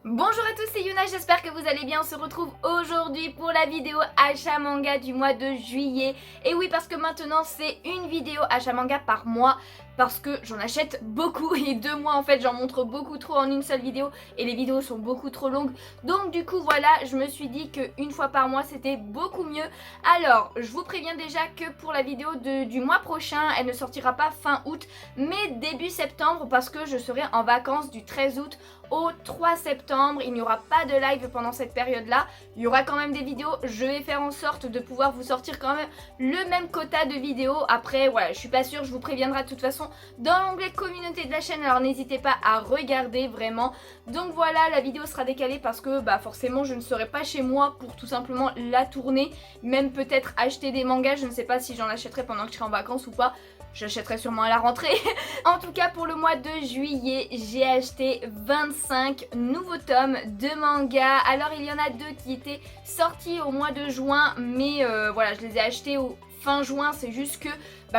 Bonjour à tous, c'est Yuna, j'espère que vous allez bien. On se retrouve aujourd'hui pour la vidéo achat manga du mois de juillet. Et oui, parce que maintenant c'est une vidéo achat manga par mois, parce que j'en achète beaucoup et 2 mois en fait j'en montre beaucoup trop en une seule vidéo et les vidéos sont beaucoup trop longues. Donc du coup voilà, je me suis dit qu'une fois par mois c'était beaucoup mieux. Alors je vous préviens déjà que pour la vidéo du mois prochain, elle ne sortira pas fin août mais début septembre, parce que je serai en vacances du 13 août au 3 septembre. Il n'y aura pas de live pendant cette période là, il y aura quand même des vidéos. Je vais faire en sorte de pouvoir vous sortir quand même le même quota de vidéos. Après voilà, je suis pas sûre, je vous préviendrai de toute façon dans l'onglet communauté de la chaîne, alors n'hésitez pas à regarder vraiment. Donc voilà, la vidéo sera décalée parce que forcément je ne serai pas chez moi pour tout simplement la tourner, même peut-être acheter des mangas. Je ne sais pas si j'en achèterai pendant que je serai en vacances ou pas. J'achèterai sûrement à la rentrée. En tout cas, pour le mois de juillet, j'ai acheté 25 nouveaux tomes de manga. Alors, il y en a 2 qui étaient sortis au mois de juin, mais voilà, je les ai achetés au fin juin. C'est juste que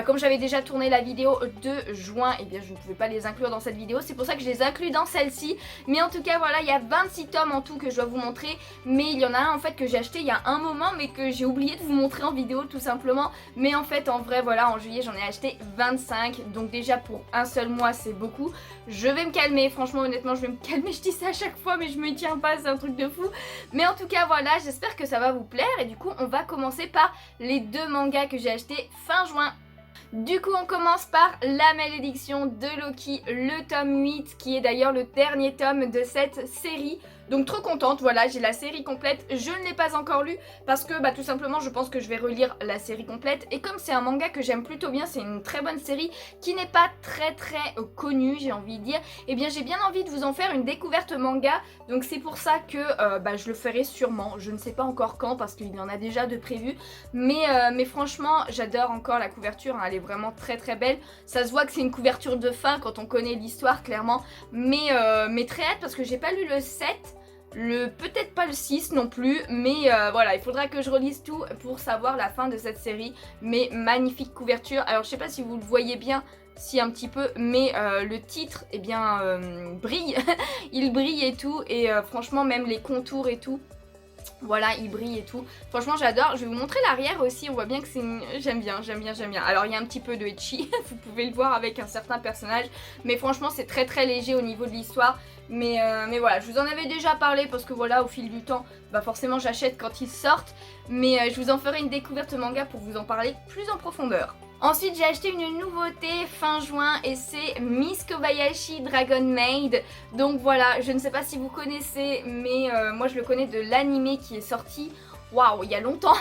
comme j'avais déjà tourné la vidéo de juin, et bien je ne pouvais pas les inclure dans cette vidéo. C'est pour ça que je les inclus dans celle-ci. Mais en tout cas voilà, il y a 26 tomes en tout que je dois vous montrer. Mais il y en a un en fait que j'ai acheté il y a un moment, mais que j'ai oublié de vous montrer en vidéo tout simplement. Mais en fait en vrai voilà, en juillet j'en ai acheté 25. Donc déjà pour un seul mois c'est beaucoup. Je vais me calmer, franchement honnêtement je vais me calmer. Je dis ça à chaque fois mais je me tiens pas, c'est un truc de fou. Mais en tout cas voilà, j'espère que ça va vous plaire. Et du coup on va commencer par les 2 mangas que j'ai achetés fin juin. Du coup on commence par La Malédiction de Loki, le tome 8 qui est d'ailleurs le dernier tome de cette série. Donc trop contente, voilà, j'ai la série complète. Je ne l'ai pas encore lue parce que tout simplement je pense que je vais relire la série complète. Et comme c'est un manga que j'aime plutôt bien, c'est une très bonne série qui n'est pas très connue, j'ai envie de dire. Et bien j'ai bien envie de vous en faire une découverte manga. Donc c'est pour ça que je le ferai sûrement. Je ne sais pas encore quand parce qu'il y en a déjà de prévus. Mais franchement j'adore encore la couverture, hein, elle est vraiment très belle. Ça se voit que c'est une couverture de fin quand on connaît l'histoire clairement. Mais très hâte parce que j'ai pas lu le 7. Peut-être pas le 6 non plus, mais voilà, il faudra que je relise tout pour savoir la fin de cette série. Mais magnifique couverture. Alors je sais pas si vous le voyez bien, si un petit peu, mais le titre brille. Il brille et tout, et franchement même les contours et tout, voilà, il brille et tout. Franchement j'adore. Je vais vous montrer l'arrière aussi, on voit bien que c'est j'aime bien. Alors il y a un petit peu de ecchi, vous pouvez le voir avec un certain personnage, mais franchement c'est très léger au niveau de l'histoire. Mais voilà, je vous en avais déjà parlé parce que voilà, au fil du temps, forcément j'achète quand ils sortent. Mais je vous en ferai une découverte manga pour vous en parler plus en profondeur. Ensuite j'ai acheté une nouveauté fin juin et c'est Miss Kobayashi Dragon Maid. Donc voilà, je ne sais pas si vous connaissez, mais moi je le connais de l'anime qui est sorti. Waouh, il y a longtemps.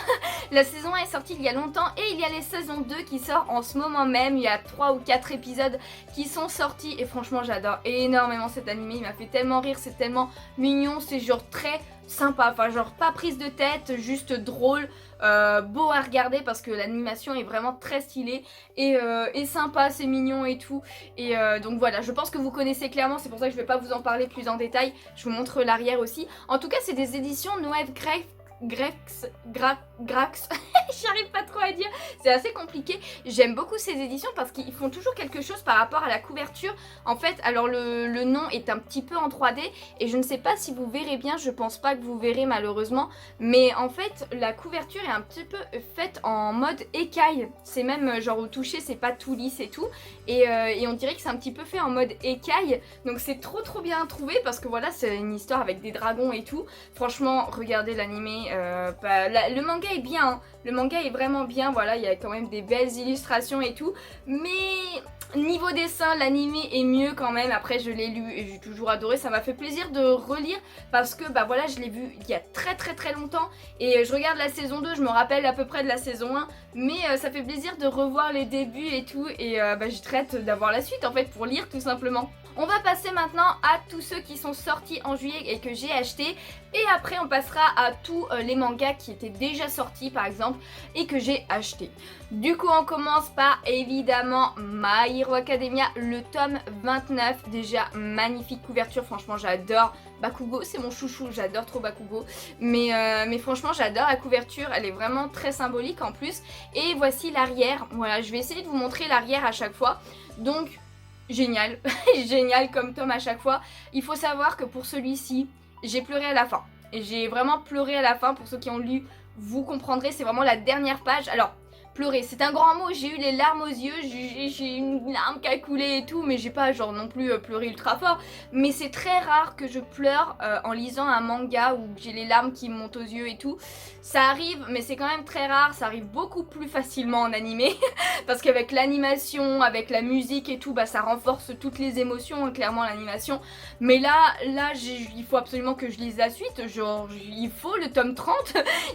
La saison 1 est sortie il y a longtemps et il y a les saisons 2 qui sortent en ce moment même. Il y a 3 ou 4 épisodes qui sont sortis et franchement j'adore énormément cet anime. Il m'a fait tellement rire, c'est tellement mignon, c'est genre très sympa, enfin genre pas prise de tête, juste drôle, beau à regarder parce que l'animation est vraiment très stylée et sympa, c'est mignon et tout. Et donc voilà, je pense que vous connaissez clairement, c'est pour ça que je vais pas vous en parler plus en détail. Je vous montre l'arrière aussi. En tout cas c'est des éditions Noël Grax, j'arrive pas trop à dire, c'est assez compliqué. J'aime beaucoup ces éditions parce qu'ils font toujours quelque chose par rapport à la couverture. En fait, alors le nom est un petit peu en 3D et je ne sais pas si vous verrez bien, je pense pas que vous verrez malheureusement. Mais en fait, la couverture est un petit peu faite en mode écaille. C'est même genre au toucher, c'est pas tout lisse et tout. Et on dirait que c'est un petit peu fait en mode écaille. Donc c'est trop bien trouvé parce que voilà, c'est une histoire avec des dragons et tout. Franchement, regardez l'animé. Le manga est bien, hein. Le manga est vraiment bien, voilà, il y a quand même des belles illustrations et tout, mais niveau dessin, l'anime est mieux quand même. Après je l'ai lu et j'ai toujours adoré, ça m'a fait plaisir de relire parce que voilà, je l'ai vu il y a très longtemps et je regarde la saison 2, je me rappelle à peu près de la saison 1, mais ça fait plaisir de revoir les débuts et tout et j'ai très hâte d'avoir la suite en fait pour lire tout simplement. On va passer maintenant à tous ceux qui sont sortis en juillet et que j'ai acheté. Et après on passera à tous les mangas qui étaient déjà sortis par exemple et que j'ai acheté. Du coup on commence par évidemment My Hero Academia, le tome 29. Déjà magnifique couverture, franchement j'adore Bakugo, c'est mon chouchou, j'adore trop Bakugo. Mais franchement j'adore la couverture, elle est vraiment très symbolique en plus. Et voici l'arrière, voilà, je vais essayer de vous montrer l'arrière à chaque fois. Donc génial, génial comme tome à chaque fois. Il faut savoir que pour celui-ci, j'ai pleuré à la fin. Et j'ai vraiment pleuré à la fin, pour ceux qui ont lu, vous comprendrez, c'est vraiment la dernière page. Alors, pleurer, c'est un grand mot, j'ai eu les larmes aux yeux, j'ai une larme qui a coulé et tout, mais j'ai pas genre non plus pleuré ultra fort. Mais c'est très rare que je pleure en lisant un manga où j'ai les larmes qui me montent aux yeux et tout. Ça arrive, mais c'est quand même très rare, ça arrive beaucoup plus facilement en animé, parce qu'avec l'animation, avec la musique et tout, bah ça renforce toutes les émotions, clairement l'animation. Mais là il faut absolument que je lise la suite, genre il faut le tome 30,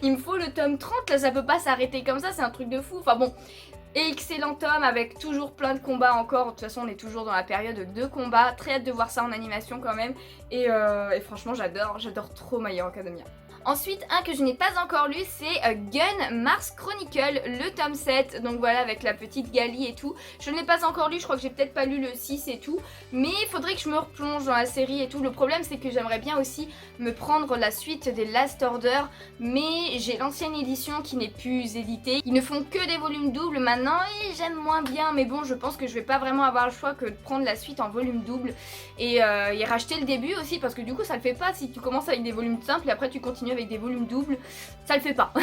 il me faut le tome 30, là ça peut pas s'arrêter comme ça, c'est un truc de fou. Enfin bon, excellent tome avec toujours plein de combats encore. De toute façon on est toujours dans la période de combat. Très hâte de voir ça en animation quand même. Et franchement j'adore trop My Hero Academia. Ensuite, un que je n'ai pas encore lu, c'est Gun Mars Chronicle, le tome 7, donc voilà, avec la petite Gali et tout. Je ne l'ai pas encore lu, je crois que j'ai peut-être pas lu le 6 et tout, mais il faudrait que je me replonge dans la série et tout. Le problème, c'est que j'aimerais bien aussi me prendre la suite des Last Order, mais j'ai l'ancienne édition qui n'est plus éditée. Ils ne font que des volumes doubles maintenant et j'aime moins bien, mais bon, je pense que je vais pas vraiment avoir le choix que de prendre la suite en volume double et racheter le début aussi, parce que du coup, ça le fait pas si tu commences avec des volumes simples et après tu continues avec des volumes doubles, ça le fait pas.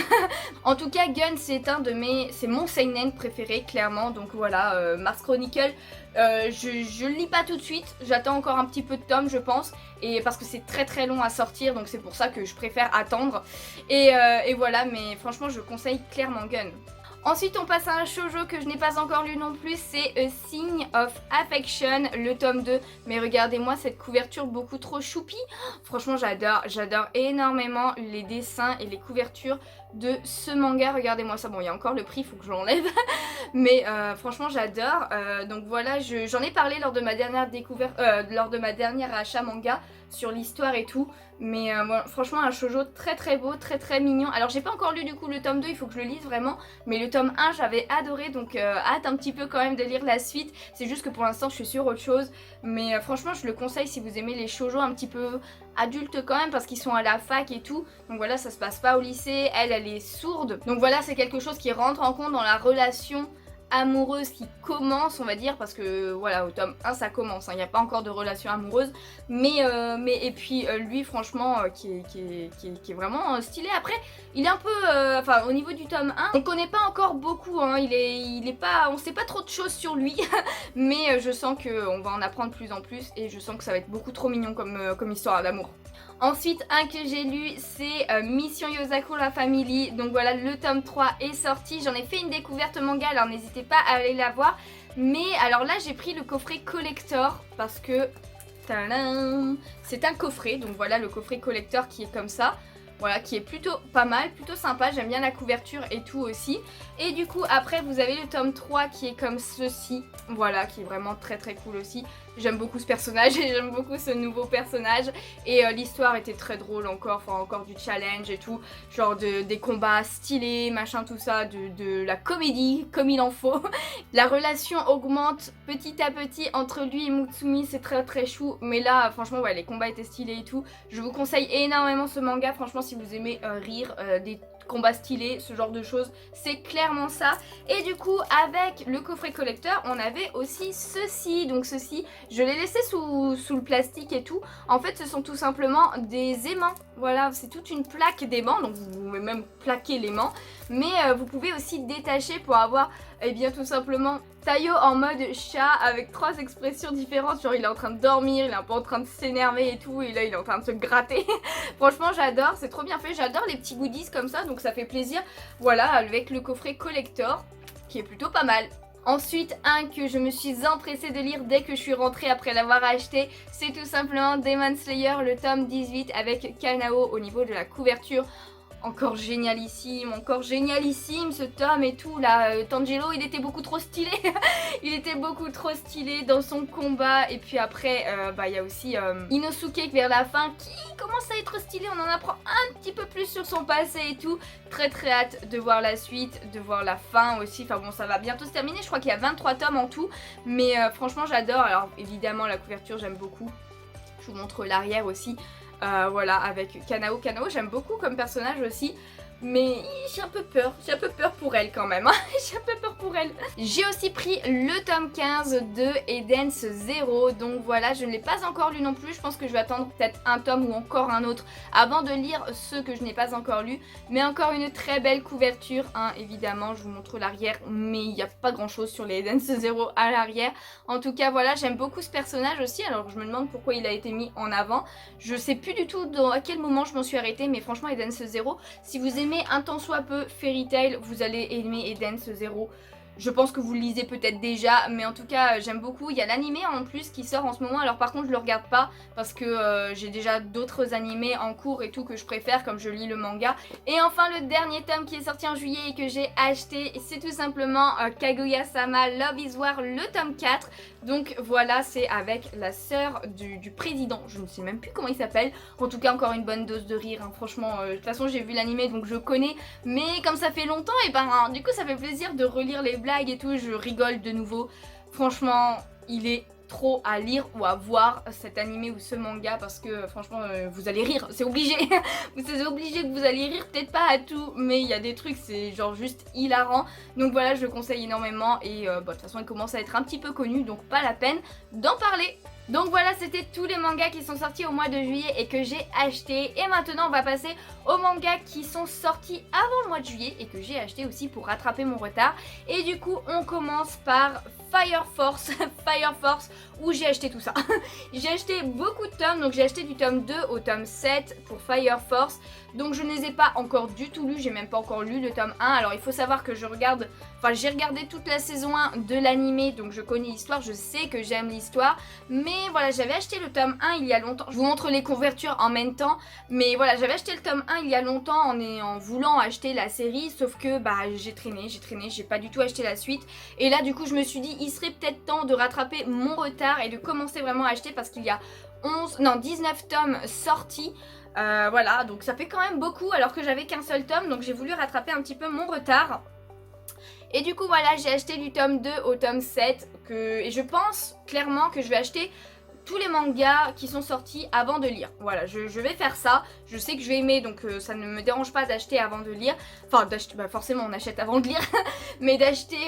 En tout cas, Gun, c'est mon seinen préféré clairement, donc voilà, Mars Chronicle, je le lis pas tout de suite, j'attends encore un petit peu de tomes je pense, et parce que c'est très long à sortir, donc c'est pour ça que je préfère attendre, et voilà, mais franchement je conseille clairement Gun. Ensuite, on passe à un shoujo que je n'ai pas encore lu non plus, c'est A Sign of Affection, le tome 2. Mais regardez-moi cette couverture beaucoup trop choupi. Franchement, j'adore énormément les dessins et les couvertures de ce manga. Regardez-moi ça. Bon, il y a encore le prix, il faut que je l'enlève. Mais franchement, j'adore. Donc voilà, j'en ai parlé lors de ma dernière découverte, lors de ma dernière achat manga sur l'histoire et tout. Mais voilà, franchement, un shoujo très beau, très mignon. Alors, j'ai pas encore lu du coup le tome 2, il faut que je le lise vraiment. Mais le tome 1, j'avais adoré, donc hâte un petit peu quand même de lire la suite. C'est juste que pour l'instant, je suis sur autre chose. Mais franchement, je le conseille si vous aimez les shoujo un petit peu adultes quand même, parce qu'ils sont à la fac et tout. Donc voilà, ça se passe pas au lycée. Elle est sourde. Donc voilà, c'est quelque chose qui rentre en compte dans la relation amoureuse qui commence, on va dire, parce que voilà, au tome 1 ça commence, il n'y a pas encore de relation amoureuse, mais et puis lui franchement qui est vraiment stylé. Après il est un peu, enfin au niveau du tome 1 on connaît pas encore beaucoup, hein, il est pas, on sait pas trop de choses sur lui, mais je sens qu'on va en apprendre plus en plus et je sens que ça va être beaucoup trop mignon comme histoire d'amour. Ensuite, un que j'ai lu, c'est Mission Yosaku la Family. Donc voilà, le tome 3 est sorti. J'en ai fait une découverte manga, alors n'hésitez pas à aller la voir. Mais alors là, j'ai pris le coffret collector parce que tadam, c'est un coffret. Donc voilà, le coffret collector qui est comme ça. Voilà, qui est plutôt pas mal, plutôt sympa, j'aime bien la couverture et tout aussi. Et du coup après vous avez le tome 3 qui est comme ceci, voilà, qui est vraiment très cool aussi. J'aime beaucoup ce personnage et j'aime beaucoup ce nouveau personnage. Et l'histoire était très drôle encore, enfin encore du challenge et tout. Genre des combats stylés, machin tout ça, de la comédie comme il en faut. La relation augmente petit à petit entre lui et Mutsumi, c'est très chou. Mais là franchement ouais, les combats étaient stylés et tout. Je vous conseille énormément ce manga, franchement si vous aimez rire, des combats stylés, ce genre de choses, c'est clairement ça. Et du coup avec le coffret collector on avait aussi ceci, donc ceci je l'ai laissé sous le plastique et tout. En fait ce sont tout simplement des aimants, voilà, c'est toute une plaque d'aimants, donc vous pouvez même plaquer l'aimant, mais vous pouvez aussi détacher pour avoir, eh bien tout simplement Tayo en mode chat avec 3 expressions différentes, genre il est en train de dormir, il est un peu en train de s'énerver et tout, et là il est en train de se gratter. Franchement j'adore, c'est trop bien fait, j'adore les petits goodies comme ça, donc ça fait plaisir. Voilà, avec le coffret collector qui est plutôt pas mal. Ensuite, un que je me suis empressée de lire dès que je suis rentrée après l'avoir acheté, c'est tout simplement Demon Slayer, le tome 18 avec Kanao au niveau de la couverture. Encore génialissime ce tome et tout là, Tanjiro il était beaucoup trop stylé, il était beaucoup trop stylé dans son combat. Et puis après il y a aussi Inosuke vers la fin qui commence à être stylé, on en apprend un petit peu plus sur son passé et tout. Très hâte de voir la suite, de voir la fin aussi, enfin bon ça va bientôt se terminer, je crois qu'il y a 23 tomes en tout, mais franchement j'adore. Alors évidemment la couverture j'aime beaucoup, je vous montre l'arrière aussi. Voilà, avec Kanao. Kanao j'aime beaucoup comme personnage aussi. mais j'ai un peu peur pour elle quand même, hein. J'ai un peu peur pour elle. J'ai aussi pris le tome 15 de Eden's Zero, donc voilà, je ne l'ai pas encore lu non plus, je pense que je vais attendre peut-être un tome ou encore un autre avant de lire ceux que je n'ai pas encore lus, mais encore une très belle couverture, hein, évidemment, je vous montre l'arrière, mais il n'y a pas grand chose sur les Eden's Zero à l'arrière. En tout cas, voilà, j'aime beaucoup ce personnage aussi, alors je me demande pourquoi il a été mis en avant, je sais plus du tout à quel moment je m'en suis arrêtée, mais franchement Eden's Zero, si vous aimez un tant soit peu Fairy Tail, vous allez aimer Eden's Zero. Je pense que vous le lisez peut-être déjà, mais en tout cas j'aime beaucoup. Il y a l'animé en plus qui sort en ce moment, alors par contre je le regarde pas parce que j'ai déjà d'autres animés en cours et tout que je préfère comme je lis le manga. Et enfin le dernier tome qui est sorti en juillet et que j'ai acheté, c'est tout simplement Kaguya-sama Love is War, le tome 4. Donc voilà, c'est avec la sœur du président, je ne sais même plus comment il s'appelle. En tout cas encore une bonne dose de rire, hein. Franchement, de toute façon j'ai vu l'animé donc je connais, mais comme ça fait longtemps, et ben du coup ça fait plaisir de relire les blagues et tout, je rigole de nouveau. Franchement, il est trop à lire ou à voir cet animé ou ce manga parce que franchement vous allez rire, c'est obligé. C'est obligé que vous allez rire, peut-être pas à tout, mais il y a des trucs c'est genre juste hilarant. Donc voilà, je le conseille énormément et de toute façon il commence à être un petit peu connu, donc pas la peine d'en parler. Donc voilà, c'était tous les mangas qui sont sortis au mois de juillet et que j'ai acheté. Et maintenant on va passer aux mangas qui sont sortis avant le mois de juillet et que j'ai acheté aussi pour rattraper mon retard. Et du coup on commence par Fire Force, Fire Force, où j'ai acheté tout ça. J'ai acheté beaucoup de tomes, donc j'ai acheté du tome 2 au tome 7 pour Fire Force. Donc je ne les ai pas encore du tout lus, j'ai même pas encore lu le tome 1. Alors il faut savoir que j'ai regardé toute la saison 1 de l'animé, donc je connais l'histoire, je sais que j'aime l'histoire. Mais voilà, j'avais acheté le tome 1 il y a longtemps. Je vous montre les couvertures en même temps. Mais voilà, j'avais acheté le tome 1 il y a longtemps en voulant acheter la série. Sauf que j'ai traîné, j'ai pas du tout acheté la suite. Et là du coup je me suis dit, il serait peut-être temps de rattraper mon retard et de commencer vraiment à acheter parce qu'il y a 19 tomes sortis. Voilà, donc ça fait quand même beaucoup alors que j'avais qu'un seul tome. Donc j'ai voulu rattraper un petit peu mon retard. Et du coup voilà, j'ai acheté du tome 2 au tome 7 et je pense clairement que je vais acheter tous les mangas qui sont sortis avant de lire. Voilà, je vais faire ça. Je sais que je vais aimer, donc ça ne me dérange pas d'acheter avant de lire. Enfin, forcément on achète avant de lire, mais d'acheter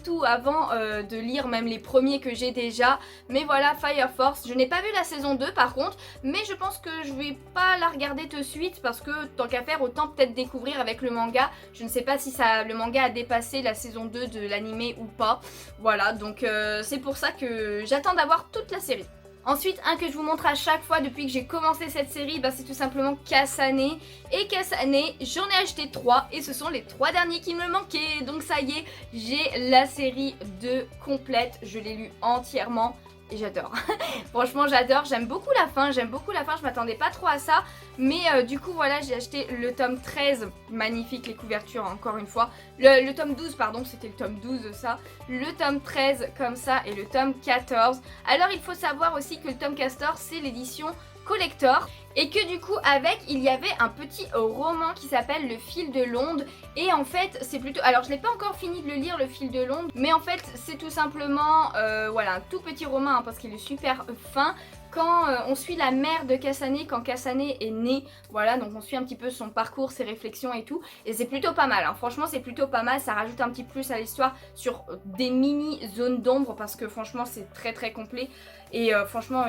tout avant de lire, même les premiers que j'ai déjà. Mais voilà, Fire Force, je n'ai pas vu la saison 2 par contre, mais je pense que je vais pas la regarder tout de suite parce que tant qu'à faire, autant peut-être découvrir avec le manga. Je ne sais pas si le manga a dépassé la saison 2 de l'animé ou pas. Voilà, donc c'est pour ça que j'attends d'avoir toute la série. Ensuite, un que je vous montre à chaque fois depuis que j'ai commencé cette série, c'est tout simplement Kasane. Et Kasane, j'en ai acheté 3 et ce sont les 3 derniers qui me manquaient. Donc ça y est, j'ai la série 2 complète, je l'ai lue entièrement. Et j'adore. Franchement j'adore, j'aime beaucoup la fin, je m'attendais pas trop à ça. Mais du coup voilà, j'ai acheté le tome 13, magnifique les couvertures encore une fois. Le tome 12 pardon, c'était le tome 12 ça. Le tome 13 comme ça et le tome 14. Alors il faut savoir aussi que le tome 14 c'est l'édition collector. Et que du coup avec il y avait un petit roman qui s'appelle Le Fil de l'Onde. Et en fait c'est plutôt, alors je n'ai pas encore fini de le lire Le Fil de l'Onde, mais en fait c'est tout simplement voilà un tout petit roman hein, parce qu'il est super fin. Quand on suit la mère de Kasane, quand Kasane est née, voilà, donc on suit un petit peu son parcours, ses réflexions et tout, et c'est plutôt pas mal, hein. Franchement c'est plutôt pas mal, ça rajoute un petit plus à l'histoire sur des mini zones d'ombre, parce que franchement c'est très très complet, et franchement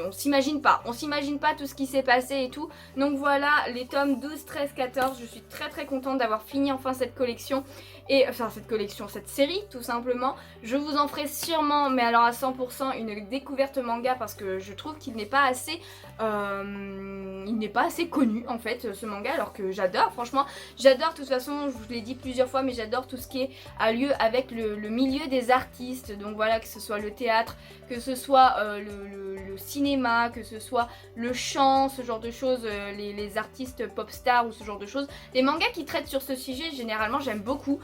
on s'imagine pas tout ce qui s'est passé et tout, donc voilà, les tomes 12, 13, 14, je suis très très contente d'avoir fini enfin cette collection, et enfin cette série tout simplement. Je vous en ferai sûrement, mais alors à 100% une découverte manga parce que je trouve qu'il n'est pas assez connu en fait ce manga, alors que j'adore, franchement j'adore. De toute façon je vous l'ai dit plusieurs fois, mais j'adore tout ce qui a lieu avec le milieu des artistes, donc voilà, que ce soit le théâtre, que ce soit le cinéma, que ce soit le chant, ce genre de choses, les artistes pop stars ou ce genre de choses. Les mangas qui traitent sur ce sujet généralement j'aime beaucoup,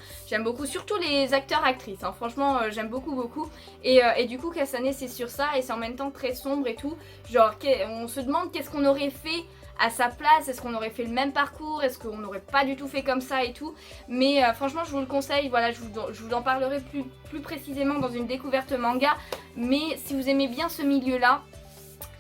surtout les acteurs actrices hein. Franchement j'aime beaucoup et du coup Kasane c'est sur ça, et c'est en même temps très sombre et tout, genre on se demande qu'est-ce qu'on aurait fait à sa place, est-ce qu'on aurait fait le même parcours, est-ce qu'on n'aurait pas du tout fait comme ça et tout, mais franchement je vous le conseille, voilà, je vous en parlerai plus précisément dans une découverte manga, mais si vous aimez bien ce milieu là,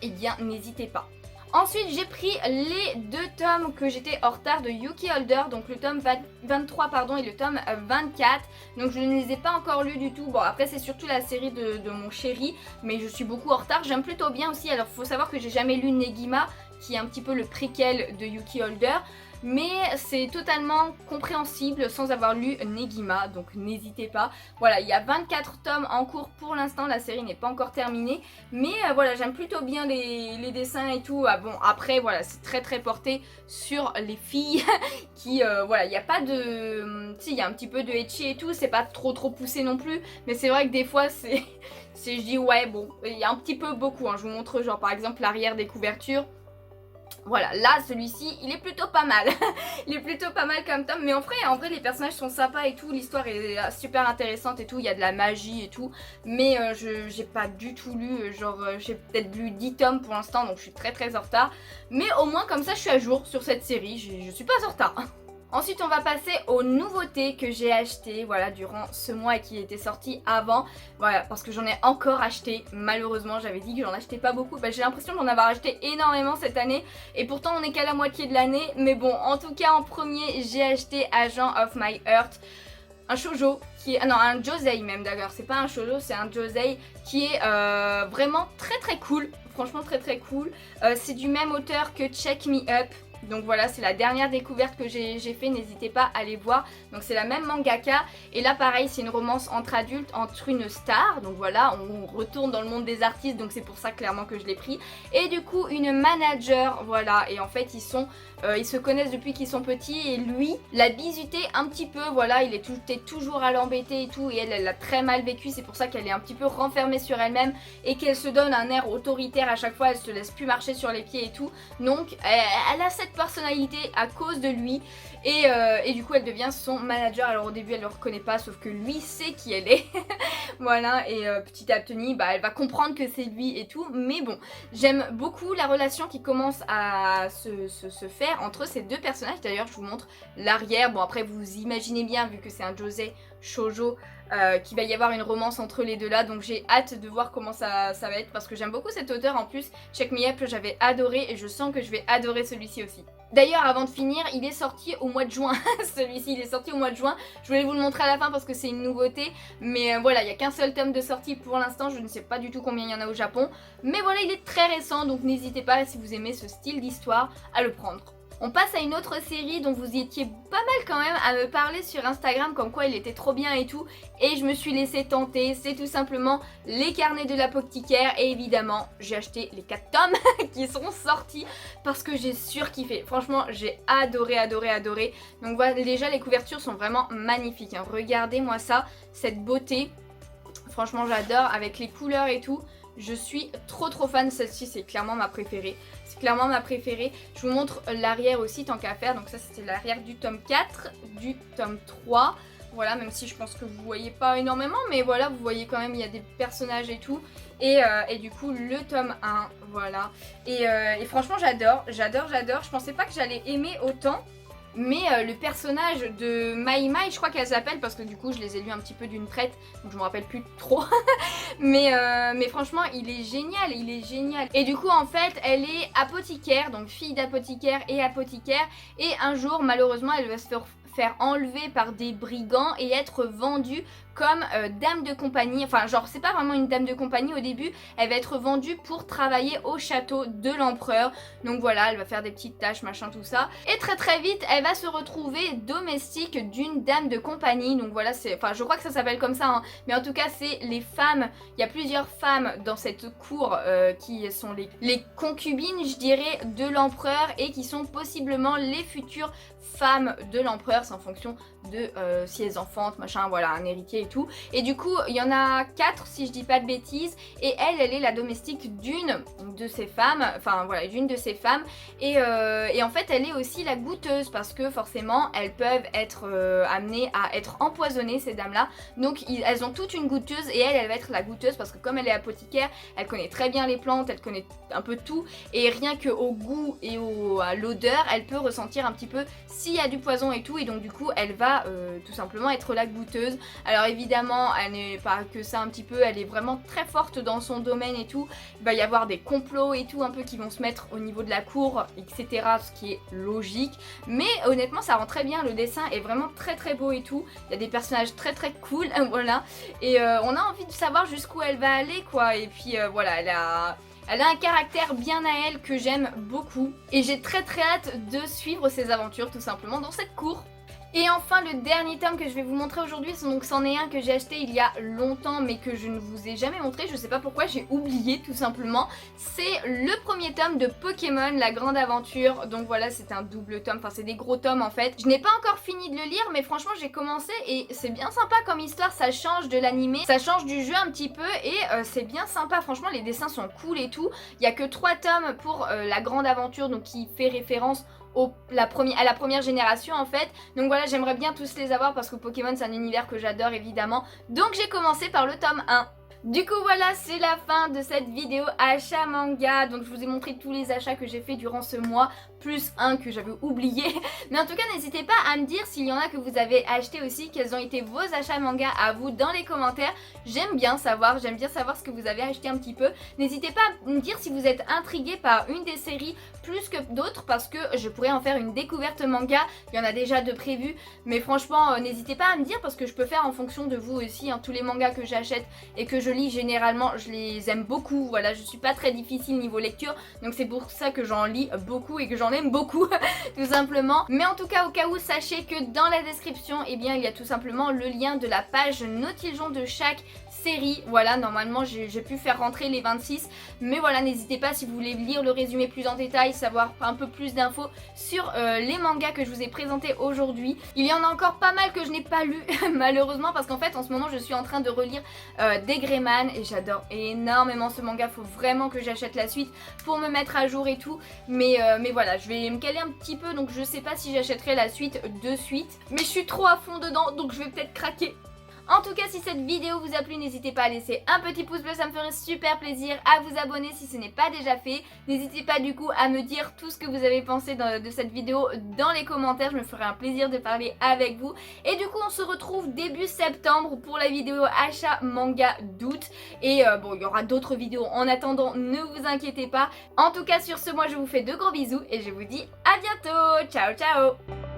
eh bien n'hésitez pas. Ensuite j'ai pris les 2 tomes que j'étais en retard de Yuki Holder, donc le tome 23 pardon et le tome 24. Donc je ne les ai pas encore lus du tout. Bon après c'est surtout la série de mon chéri, mais je suis beaucoup en retard. J'aime plutôt bien aussi. Alors faut savoir que j'ai jamais lu Negima, qui est un petit peu le préquel de Yuki Holder. Mais c'est totalement compréhensible sans avoir lu Negima, donc n'hésitez pas. Voilà, il y a 24 tomes en cours pour l'instant, la série n'est pas encore terminée. Mais voilà, j'aime plutôt bien les dessins et tout. Ah, bon, après, voilà, c'est très porté sur les filles qui, voilà, il n'y a pas de... Si, il y a un petit peu de ecchi et tout, c'est pas trop poussé non plus. Mais c'est vrai que des fois, c'est... je dis, ouais, bon, il y a un petit peu beaucoup. Hein. Je vous montre, genre, par exemple, l'arrière des couvertures. Voilà, là celui-ci il est plutôt pas mal. Il est plutôt pas mal comme tome. Mais en vrai les personnages sont sympas et tout. L'histoire est super intéressante et tout. Il y a de la magie et tout. Mais j'ai pas du tout lu. Genre j'ai peut-être lu 10 tomes pour l'instant. Donc je suis très en retard. Mais au moins comme ça je suis à jour sur cette série. Je suis pas en retard. Ensuite on va passer aux nouveautés que j'ai achetées voilà, durant ce mois et qui étaient sorties avant. Voilà, parce que j'en ai encore acheté. Malheureusement j'avais dit que j'en achetais pas beaucoup. Bah, j'ai l'impression d'en avoir acheté énormément cette année. Et pourtant on n'est qu'à la moitié de l'année. Mais bon, en tout cas en premier j'ai acheté Agent of My Heart. Un shoujo qui est... Ah non, un josei même d'ailleurs. C'est pas un shoujo, c'est un josei qui est vraiment très cool. Franchement très cool. C'est du même auteur que Check Me Up. Donc voilà, c'est la dernière découverte que j'ai fait, n'hésitez pas à aller voir. Donc c'est la même mangaka et là pareil c'est une romance entre adultes, entre une star. Donc voilà, on retourne dans le monde des artistes, donc c'est pour ça clairement que je l'ai pris. Et du coup une manager, voilà, et en fait ils se connaissent depuis qu'ils sont petits et lui l'a bisuté un petit peu, voilà, il était toujours à l'embêter et tout et elle l'a très mal vécu, c'est pour ça qu'elle est un petit peu renfermée sur elle-même et qu'elle se donne un air autoritaire à chaque fois, elle se laisse plus marcher sur les pieds et tout. Donc elle a cette personnalité à cause de lui et du coup elle devient son manager. Alors au début elle le reconnaît pas sauf que lui sait qui elle est. Voilà, et petit à petit bah, elle va comprendre que c'est lui et tout. Mais bon, j'aime beaucoup la relation qui commence à se faire entre ces deux personnages. D'ailleurs je vous montre l'arrière. Bon après vous imaginez bien vu que c'est un josei shoujo qu'il va y avoir une romance entre les deux là, donc j'ai hâte de voir comment ça va être parce que j'aime beaucoup cet auteur. En plus Check Me Up j'avais adoré et je sens que je vais adorer celui-ci aussi. D'ailleurs avant de finir, il est sorti au mois de juin. Celui-ci il est sorti au mois de juin, je voulais vous le montrer à la fin parce que c'est une nouveauté, mais voilà, il n'y a qu'un seul tome de sortie pour l'instant, je ne sais pas du tout combien il y en a au Japon, mais voilà, il est très récent, donc n'hésitez pas si vous aimez ce style d'histoire à le prendre. On passe à une autre série dont vous étiez pas mal quand même à me parler sur Instagram comme quoi il était trop bien et tout, et je me suis laissée tenter. C'est tout simplement Les Carnets de l'Apothicaire et évidemment j'ai acheté les 4 tomes qui sont sortis parce que j'ai surkiffé. Franchement j'ai adoré. Donc voilà, déjà les couvertures sont vraiment magnifiques hein. Regardez-moi ça, cette beauté. Franchement j'adore avec les couleurs et tout. Je suis trop fan, celle-ci c'est clairement ma préférée. C'est clairement ma préférée. Je vous montre l'arrière aussi tant qu'à faire. Donc ça c'était l'arrière du tome 4, du tome 3. Voilà, même si je pense que vous voyez pas énormément, mais voilà, vous voyez quand même il y a des personnages et tout. Et du coup le tome 1, voilà. Et franchement j'adore. Je pensais pas que j'allais aimer autant. Mais le personnage de Mai Mai, je crois qu'elle s'appelle parce que du coup je les ai lus un petit peu d'une traite, donc je me rappelle plus trop. mais franchement il est génial, Et du coup en fait elle est apothicaire, donc fille d'apothicaire et apothicaire. Et un jour malheureusement elle va se faire enlever par des brigands et être vendue comme dame de compagnie. Enfin genre c'est pas vraiment une dame de compagnie au début, elle va être vendue pour travailler au château de l'empereur. Donc voilà, elle va faire des petites tâches machin tout ça. Et très vite elle va se retrouver domestique d'une dame de compagnie. Donc voilà, c'est, enfin je crois que ça s'appelle comme ça hein. Mais en tout cas c'est les femmes, il y a plusieurs femmes dans cette cour qui sont les concubines je dirais de l'empereur et qui sont possiblement les futures femmes de l'empereur. C'est en fonction de si elles enfantent machin, voilà, un héritier et tout. Et du coup il y en a 4 si je dis pas de bêtises. Et elle est la domestique d'une de ces femmes. Enfin voilà, d'une de ces femmes. Et en fait elle est aussi la goûteuse parce que forcément elles peuvent être amenées à être empoisonnées ces dames là. Donc elles ont toute une goûteuse et elle va être la goûteuse parce que comme elle est apothicaire, elle connaît très bien les plantes, elle connaît un peu tout. Et rien que au goût et à l'odeur, elle peut ressentir un petit peu s'il y a du poison et tout. Et donc du coup elle va tout simplement être la goûteuse. Alors évidemment elle n'est pas que ça un petit peu, elle est vraiment très forte dans son domaine et tout. Il va y avoir des complots et tout un peu qui vont se mettre au niveau de la cour, etc. Ce qui est logique. Mais honnêtement ça rend très bien, le dessin est vraiment très très beau et tout. Il y a des personnages très très cool, voilà. Et on a envie de savoir jusqu'où elle va aller quoi. Et puis voilà, elle a un caractère bien à elle que j'aime beaucoup. Et j'ai très très hâte de suivre ses aventures tout simplement dans cette cour. Et enfin le dernier tome que je vais vous montrer aujourd'hui, donc c'en est un que j'ai acheté il y a longtemps mais que je ne vous ai jamais montré, je sais pas pourquoi, j'ai oublié tout simplement. C'est le premier tome de Pokémon, la grande aventure, donc voilà c'est un double tome, enfin c'est des gros tomes en fait. Je n'ai pas encore fini de le lire mais franchement j'ai commencé et c'est bien sympa comme histoire, ça change de l'animé, ça change du jeu un petit peu et c'est bien sympa, franchement les dessins sont cool et tout. Il y a que 3 tomes pour la grande aventure donc qui fait référence à la première génération en fait. Donc voilà, j'aimerais bien tous les avoir parce que Pokémon c'est un univers que j'adore évidemment. Donc j'ai commencé par le tome 1. Du coup voilà, c'est la fin de cette vidéo achat manga. Donc je vous ai montré tous les achats que j'ai fait durant ce mois, plus un que j'avais oublié. Mais en tout cas n'hésitez pas à me dire s'il y en a que vous avez acheté aussi, quels ont été vos achats manga à vous dans les commentaires. J'aime bien savoir ce que vous avez acheté un petit peu. N'hésitez pas à me dire si vous êtes intrigué par une des séries plus que d'autres parce que je pourrais en faire une découverte manga. Il y en a déjà de prévues, mais franchement n'hésitez pas à me dire parce que je peux faire en fonction de vous aussi, hein. Tous les mangas que j'achète et que je lis généralement je les aime beaucoup, voilà, je suis pas très difficile niveau lecture donc c'est pour ça que j'en lis beaucoup et que j'en aime beaucoup tout simplement. Mais en tout cas au cas où, sachez que dans la description eh bien il y a tout simplement le lien de la page Nautiljon de chaque série. Voilà, normalement j'ai pu faire rentrer les 26 mais voilà, n'hésitez pas si vous voulez lire le résumé plus en détail, savoir un peu plus d'infos sur les mangas que je vous ai présentés aujourd'hui. Il y en a encore pas mal que je n'ai pas lu malheureusement parce qu'en fait en ce moment je suis en train de relire des Greyman et j'adore énormément ce manga, faut vraiment que j'achète la suite pour me mettre à jour et tout, mais voilà, je vais me caler un petit peu donc je sais pas si j'achèterai la suite de suite, mais je suis trop à fond dedans donc je vais peut-être craquer. En tout cas si cette vidéo vous a plu, n'hésitez pas à laisser un petit pouce bleu, ça me ferait super plaisir, à vous abonner si ce n'est pas déjà fait. N'hésitez pas du coup à me dire tout ce que vous avez pensé de cette vidéo dans les commentaires, je me ferai un plaisir de parler avec vous. Et du coup on se retrouve début septembre pour la vidéo achat manga d'août. Et bon, il y aura d'autres vidéos en attendant, ne vous inquiétez pas. En tout cas sur ce, moi je vous fais de gros bisous et je vous dis à bientôt, ciao ciao.